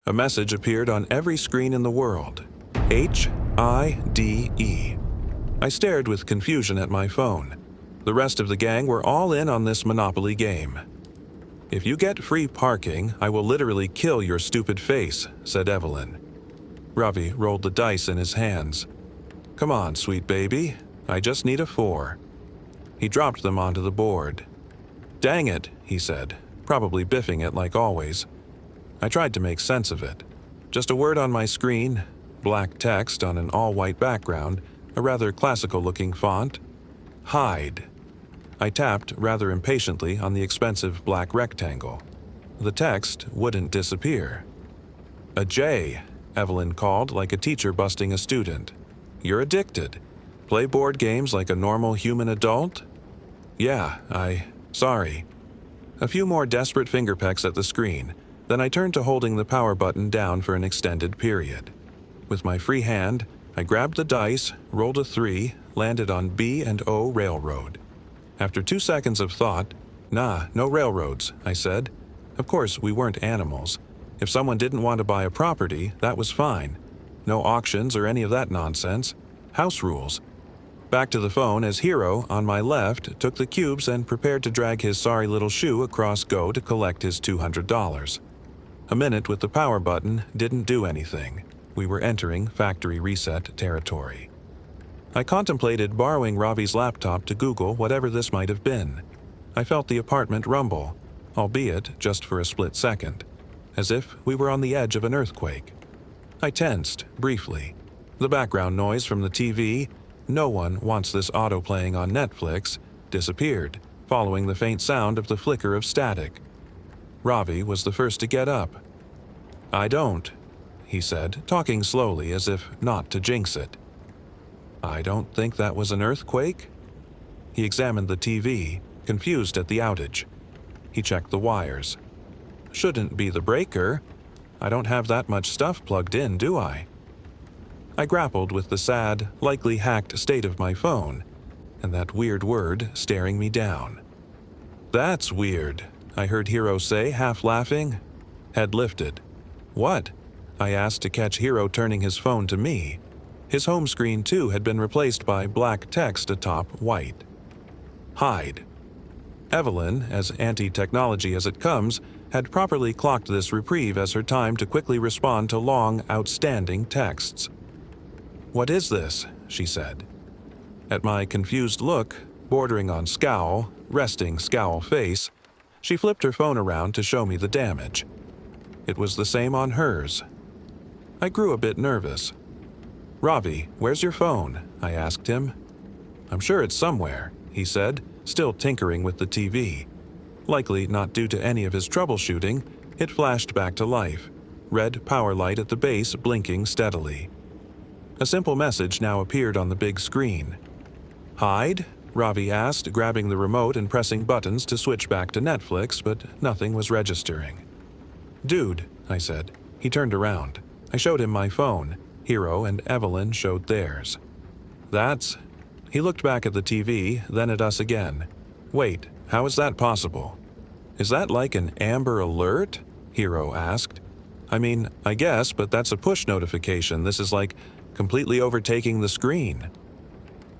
A message appeared on every screen in the world. HIDE. I stared with confusion at my phone. The rest of the gang were all in on this Monopoly game. "If you get free parking, I will literally kill your stupid face," said Evelyn. Ravi rolled the dice in his hands. "Come on, sweet baby. I just need a 4. He dropped them onto the board. "Dang it," he said, probably biffing it like always. I tried to make sense of it. Just a word on my screen, black text on an all-white background, a rather classical-looking font. Hide. I tapped rather impatiently on the expensive black rectangle. The text wouldn't disappear. "A J," Evelyn called like a teacher busting a student. "You're addicted. Play board games like a normal human adult?" "Yeah, sorry." A few more desperate finger pecks at the screen, then I turned to holding the power button down for an extended period. With my free hand, I grabbed the dice, rolled a 3, landed on B and O Railroad. After 2 seconds of thought, "Nah, no railroads," I said. Of course, we weren't animals. If someone didn't want to buy a property, that was fine. No auctions or any of that nonsense. House rules. Back to the phone as Hero, on my left, took the cubes and prepared to drag his sorry little shoe across Go to collect his $200. A minute with the power button didn't do anything. We were entering factory reset territory. I contemplated borrowing Ravi's laptop to Google whatever this might have been. I felt the apartment rumble, albeit just for a split second, as if we were on the edge of an earthquake. I tensed, briefly. The background noise from the TV, "No one wants this auto-playing on Netflix," disappeared, following the faint sound of the flicker of static. Ravi was the first to get up. "I don't," he said, talking slowly as if not to jinx it. "I don't think that was an earthquake." He examined the TV, confused at the outage. He checked the wires. "Shouldn't be the breaker. I don't have that much stuff plugged in, do I?" I grappled with the sad, likely hacked state of my phone, and that weird word staring me down. "That's weird," I heard Hero say, half laughing. Head lifted. "What?" I asked to catch Hero turning his phone to me. His home screen, too, had been replaced by black text atop white. "Hide." Evelyn, as anti-technology as it comes, had properly clocked this reprieve as her time to quickly respond to long, outstanding texts. "What is this?" she said. At my confused look, bordering on scowl, resting scowl face, she flipped her phone around to show me the damage. It was the same on hers. I grew a bit nervous. "Ravi, where's your phone?" I asked him. "I'm sure it's somewhere," he said, still tinkering with the TV. Likely not due to any of his troubleshooting, it flashed back to life, red power light at the base blinking steadily. A simple message now appeared on the big screen. "Hide?" Ravi asked, grabbing the remote and pressing buttons to switch back to Netflix, but nothing was registering. "Dude," I said. He turned around. I showed him my phone. Hero and Evelyn showed theirs. "That's..." He looked back at the TV, then at us again. "Wait, how is that possible?" "Is that like an Amber Alert?" Hero asked. "I mean, I guess, but that's a push notification. This is like completely overtaking the screen."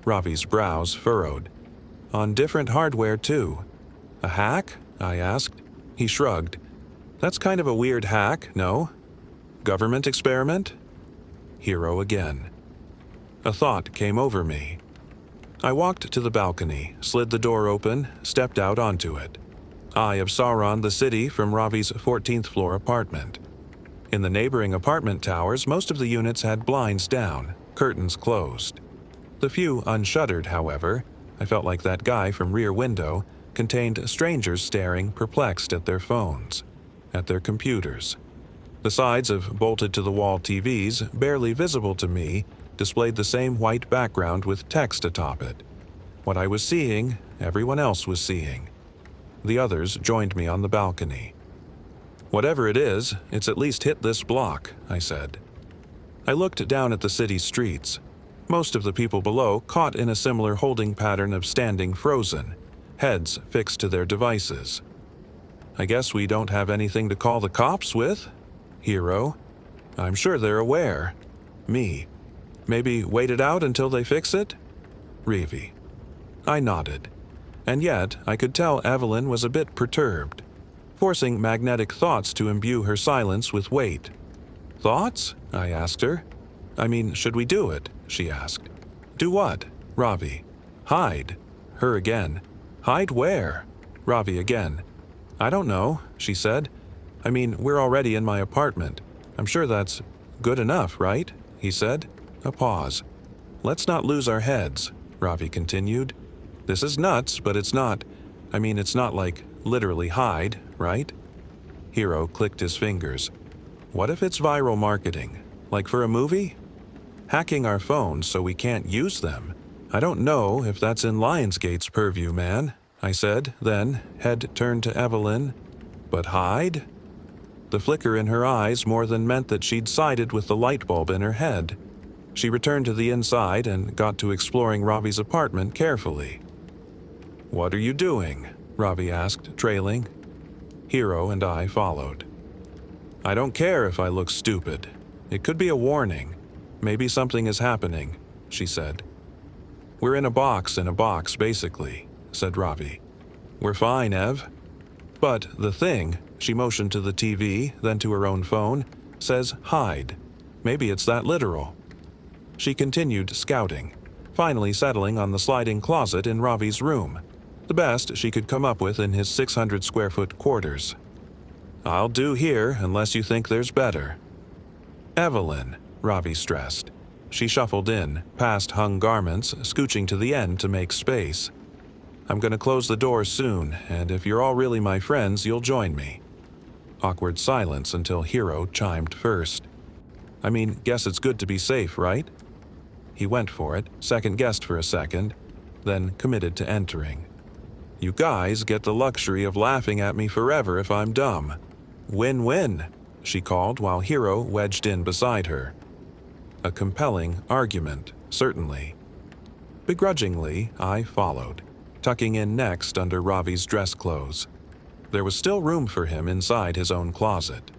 Ravi's brows furrowed. "On different hardware, too." "A hack?" I asked. He shrugged. "That's kind of a weird hack, no? Government experiment?" Hero again. A thought came over me. I walked to the balcony, slid the door open, stepped out onto it. Eye of Sauron the city from Ravi's 14th floor apartment. In the neighboring apartment towers, most of the units had blinds down, curtains closed. The few unshuttered, however, I felt like that guy from Rear Window, contained strangers staring perplexed at their phones, at their computers. The sides of bolted-to-the-wall TVs, barely visible to me, displayed the same white background with text atop it. What I was seeing, everyone else was seeing. The others joined me on the balcony. "Whatever it is, it's at least hit this block," I said. I looked down at the city streets. Most of the people below caught in a similar holding pattern of standing frozen, heads fixed to their devices. "I guess we don't have anything to call the cops with?" Hero. I'm sure they're aware. Me. Maybe wait it out until they fix it? Reeve. I nodded. And yet, I could tell Evelyn was a bit perturbed, forcing magnetic thoughts to imbue her silence with weight. Thoughts? I asked her. I mean, should we do it? She asked. Do what? Ravi. Hide. Her again. Hide where? Ravi again. I don't know, she said. I mean, we're already in my apartment. I'm sure that's good enough, right? He said. A pause. Let's not lose our heads, Ravi continued. This is nuts, but it's not. I mean, it's not like literally hide, right? Hero clicked his fingers. What if it's viral marketing? Like for a movie? Hacking our phones so we can't use them. I don't know if that's in Lionsgate's purview, man, I said, then, head turned to Evelyn. But hide? The flicker in her eyes more than meant that she'd sided with the light bulb in her head. She returned to the inside and got to exploring Ravi's apartment carefully. What are you doing? Ravi asked, trailing. Hero and I followed. I don't care if I look stupid. It could be a warning. Maybe something is happening, she said. We're in a box, basically, said Ravi. We're fine, Ev. But the thing, she motioned to the TV, then to her own phone, says hide. Maybe it's that literal. She continued scouting, finally settling on the sliding closet in Ravi's room, the best she could come up with in his 600-square-foot quarters. I'll do here unless you think there's better. Evelyn, Ravi stressed. She shuffled in, past hung garments, scooching to the end to make space. I'm going to close the door soon, and if you're all really my friends, you'll join me. Awkward silence until Hero chimed first. I mean, guess it's good to be safe, right? He went for it, second-guessed for a second, then committed to entering. You guys get the luxury of laughing at me forever if I'm dumb. Win-win, she called while Hero wedged in beside her. A compelling argument, certainly. Begrudgingly, I followed, tucking in next under Ravi's dress clothes. There was still room for him inside his own closet.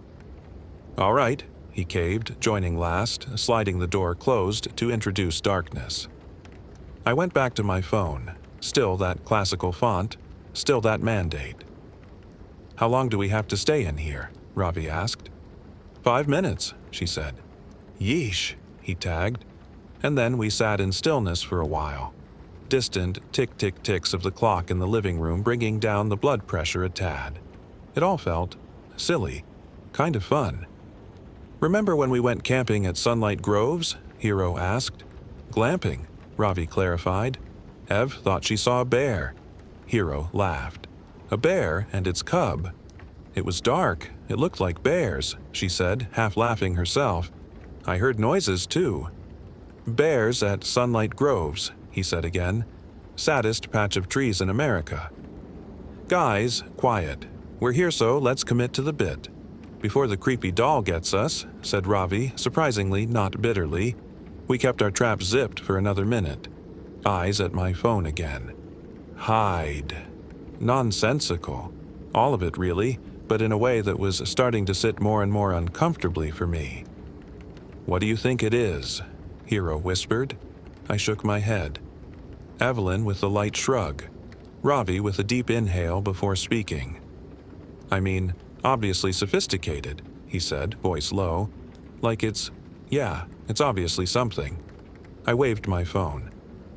All right, he caved, joining last, sliding the door closed to introduce darkness. I went back to my phone, still that classical font, still that mandate. How long do we have to stay in here? Ravi asked. 5 minutes, she said. Yeesh, he tagged, and then we sat in stillness for a while. Distant tick-tick-ticks of the clock in the living room bringing down the blood pressure a tad. It all felt silly, kind of fun. Remember when we went camping at Sunlight Groves? Hero asked. Glamping, Ravi clarified. Ev thought she saw a bear. Hero laughed. A bear and its cub. It was dark. It looked like bears, she said, half laughing herself. I heard noises, too. Bears at Sunlight Groves, he said again. Saddest patch of trees in America. Guys, quiet. We're here, so let's commit to the bit. Before the creepy doll gets us, said Ravi, surprisingly not bitterly. We kept our traps zipped for another minute. Eyes at my phone again. Hide. Nonsensical. All of it, really, but in a way that was starting to sit more and more uncomfortably for me. What do you think it is? Hero whispered. I shook my head. Evelyn with a light shrug. Ravi with a deep inhale before speaking. I mean, obviously sophisticated, he said, voice low. Like it's obviously something. I waved my phone.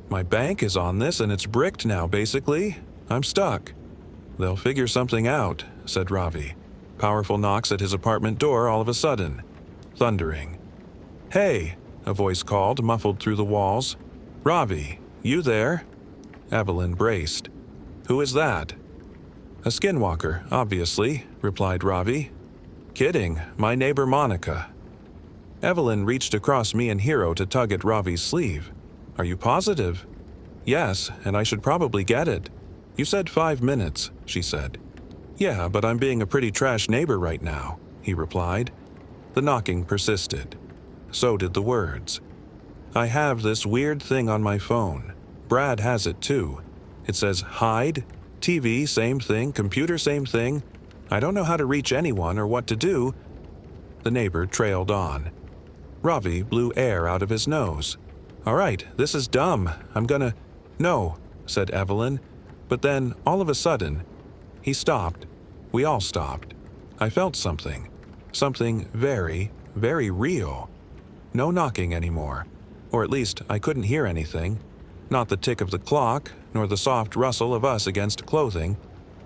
My bank is on this and it's bricked now, basically. I'm stuck. They'll figure something out, said Ravi. Powerful knocks at his apartment door all of a sudden. Thundering. Hey, a voice called, muffled through the walls. Ravi, you there? Evelyn braced. Who is that? A skinwalker, obviously, replied Ravi. Kidding, my neighbor Monica. Evelyn reached across me and Hero to tug at Ravi's sleeve. Are you positive? Yes, and I should probably get it. You said 5 minutes, she said. Yeah, but I'm being a pretty trash neighbor right now, he replied. The knocking persisted. So did the words. I have this weird thing on my phone. Brad has it too. It says hide, TV, same thing, computer, same thing. I don't know how to reach anyone or what to do. The neighbor trailed on. Ravi blew air out of his nose. "All right, this is dumb. I'm gonna—" "No," said Evelyn. But then, all of a sudden, he stopped. We all stopped. I felt something. Something very, very real. No knocking anymore. Or at least, I couldn't hear anything. Not the tick of the clock, nor the soft rustle of us against clothing.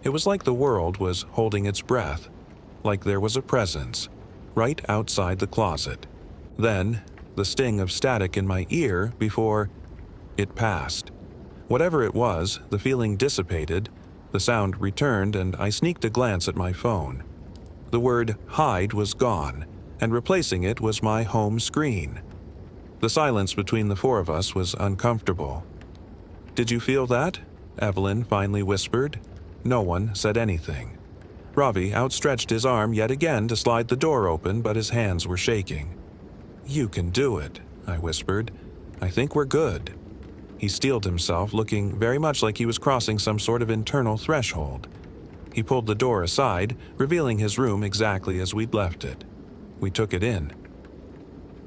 It was like the world was holding its breath. Like there was a presence. Right outside the closet. Then, the sting of static in my ear before it passed. Whatever it was, the feeling dissipated, the sound returned, and I sneaked a glance at my phone. The word hide was gone, and replacing it was my home screen. The silence between the four of us was uncomfortable. "Did you feel that?" Evelyn finally whispered. No one said anything. Ravi outstretched his arm yet again to slide the door open, but his hands were shaking. "You can do it," I whispered. "I think we're good." He steeled himself, looking very much like he was crossing some sort of internal threshold. He pulled the door aside, revealing his room exactly as we'd left it. We took it in.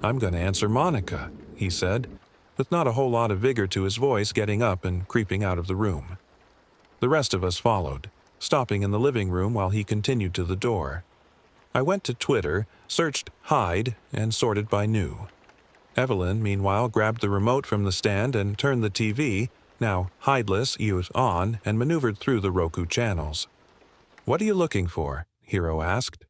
"I'm going to answer Monica," he said, with not a whole lot of vigor to his voice, getting up and creeping out of the room. The rest of us followed, stopping in the living room while he continued to the door. I went to Twitter, searched hide, and sorted by new. Evelyn, meanwhile, grabbed the remote from the stand and turned the TV, now hideless, youth on, and maneuvered through the Roku channels. "What are you looking for?" Hero asked.